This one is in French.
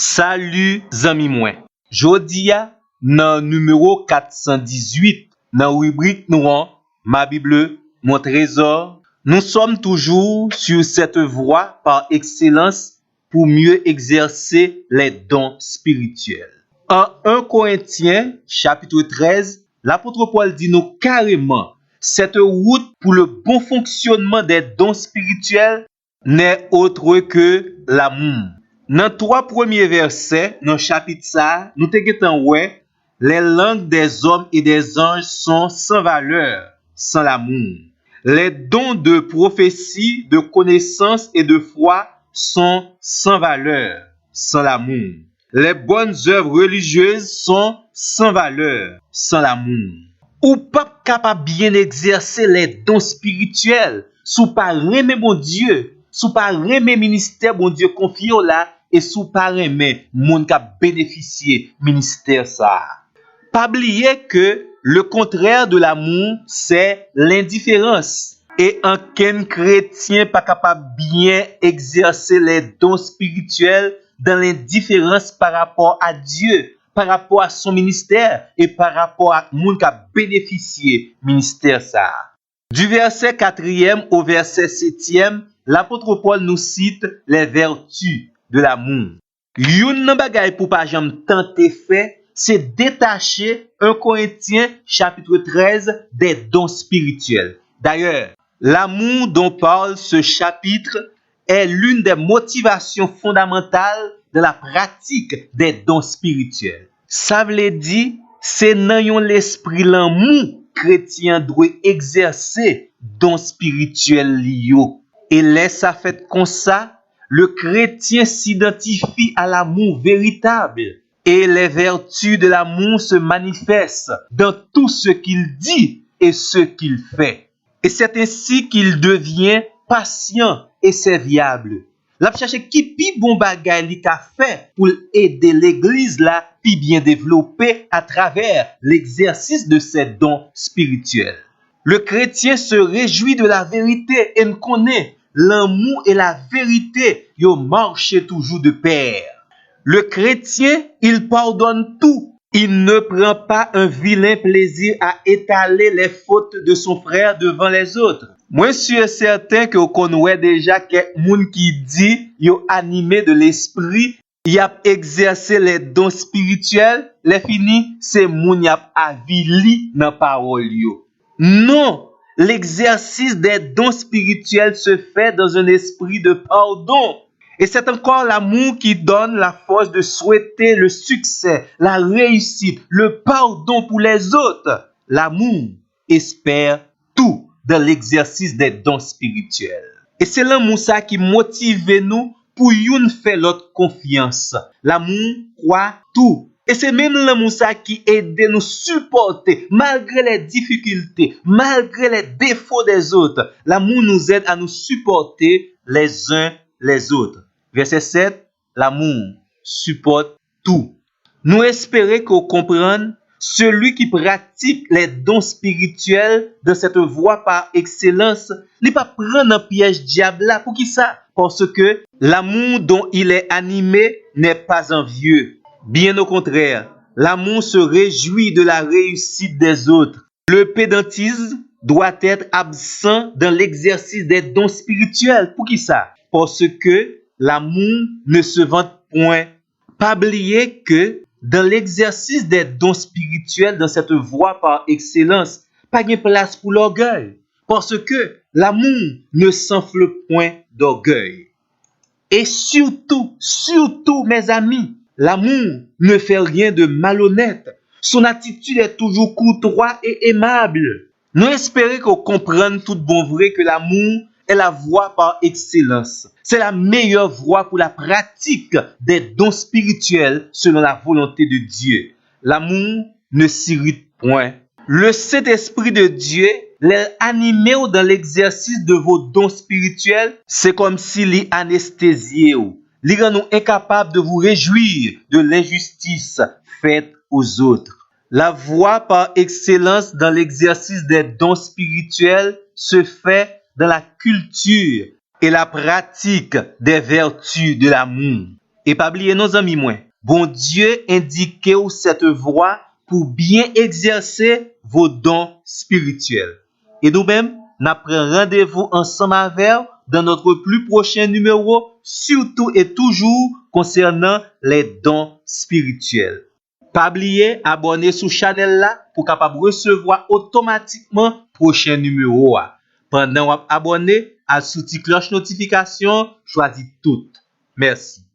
Salut zami mwen. Jodi a nan numéro 418 nan rubrique nou an Ma Bible, mon trésor, nous sommes toujours sur cette voie par excellence pour mieux exercer les dons spirituels. En 1 Corinthiens chapitre 13, l'apôtre Paul dit nous carrément, cette route pour le bon fonctionnement des dons spirituels n'est autre que l'amour. Dans 3 premiers versets, dans le chapitre ça, nous t'écoutons ouais, les langues des hommes et des anges sont sans valeur, sans l'amour. Les dons de prophétie, de connaissance et de foi sont sans valeur, sans l'amour. Les bonnes œuvres religieuses sont sans valeur, sans l'amour. Ou pas capable bien exercer les dons spirituels, sous pas aimer mon Dieu, sous pas aimer ministère bon Dieu confié là et sous pas aimer moun qui bénéficier ministère ça. Pas oublier que le contraire de l'amour, c'est l'indifférence. Et aucun chrétien pas capable bien exercer les dons spirituels dans l'indifférence par rapport à Dieu, par rapport à son ministère et par rapport à moun qui a bénéficié ministère ça. Du verset 4e au verset 7e, l'apôtre Paul nous cite les vertus de l'amour. Yon nan bagay pou pa jam tenter fait, c'est détacher 1 Corinthiens chapitre 13 des dons spirituels. D'ailleurs, l'amour dont parle ce chapitre est l'une des motivations fondamentales de la pratique des dons spirituels. Ça veut dire, c'est nan yon l'esprit l'amour chrétien doit exercer dons spirituels liyo. Et laisse ça fait comme ça, le chrétien s'identifie à l'amour véritable. Et les vertus de l'amour se manifestent dans tout ce qu'il dit et ce qu'il fait. Et c'est ainsi qu'il devient patient et serviable. La cherche qui pi bon bagay li ka fait pour aider l'église là pi bien développer à travers l'exercice de ses dons spirituels. Le chrétien se réjouit de la vérité et connaît l'amour et la vérité yo marchent toujours de pair. Le chrétien, il pardonne tout. Il ne prend pas un vilain plaisir à étaler les fautes de son frère devant les autres. Moi, je suis certain que vous connaissez déjà quelqu'un qui dit, yo animé de l'esprit, il a exercé les dons spirituels, les fini, c'est moun y a avili dans parole yo. Non, l'exercice des dons spirituels se fait dans un esprit de pardon. Et c'est encore l'amour qui donne la force de souhaiter le succès, la réussite, le pardon pour les autres. L'amour espère tout dans l'exercice des dons spirituels. Et c'est l'amour ça qui motive nous pour yon faire l'autre confiance. L'amour croit tout. Et c'est même l'amour ça qui aide nous supporter malgré les difficultés, malgré les défauts des autres. L'amour nous aide à nous supporter les uns les autres. Verset 7, l'amour supporte tout. Nous espérons qu'on comprenne celui qui pratique les dons spirituels de cette voie par excellence, il pas prendre un piège diable là pour qui ça? Parce que l'amour dont il est animé n'est pas envieux. Bien au contraire, l'amour se réjouit de la réussite des autres. Le pédantisme doit être absent dans l'exercice des dons spirituels. Pour qui ça? Parce que l'amour ne se vante point. Pas oublier que dans l'exercice des dons spirituels, dans cette voie par excellence, pas de place pour l'orgueil. Parce que l'amour ne s'enfle point d'orgueil. Et surtout, mes amis, l'amour ne fait rien de malhonnête. Son attitude est toujours courtoise et aimable. Nous espérons qu'on comprenne tout bon vrai que l'amour est la voie par excellence. C'est la meilleure voie pour la pratique des dons spirituels selon la volonté de Dieu. L'amour ne s'irrite point. Le Saint-Esprit de Dieu les animé dans l'exercice de vos dons spirituels, c'est comme s'il y anesthésiait. Il rend nous incapables de vous réjouir de l'injustice faite aux autres. La voie par excellence dans l'exercice des dons spirituels se fait dans la culture et la pratique des vertus de l'amour. Et pas oublier nos amis moi. Bon Dieu indique ou cette voie pour bien exercer vos dons spirituels. Et nous-mêmes, nous prenons rendez-vous ensemble avec dans notre plus prochain numéro, surtout et toujours concernant les dons spirituels. Pas oublier abonner sur channel là pour capable recevoir automatiquement prochain numéro. Pendant vous abonner à sous cloche notification, choisis tout. Merci.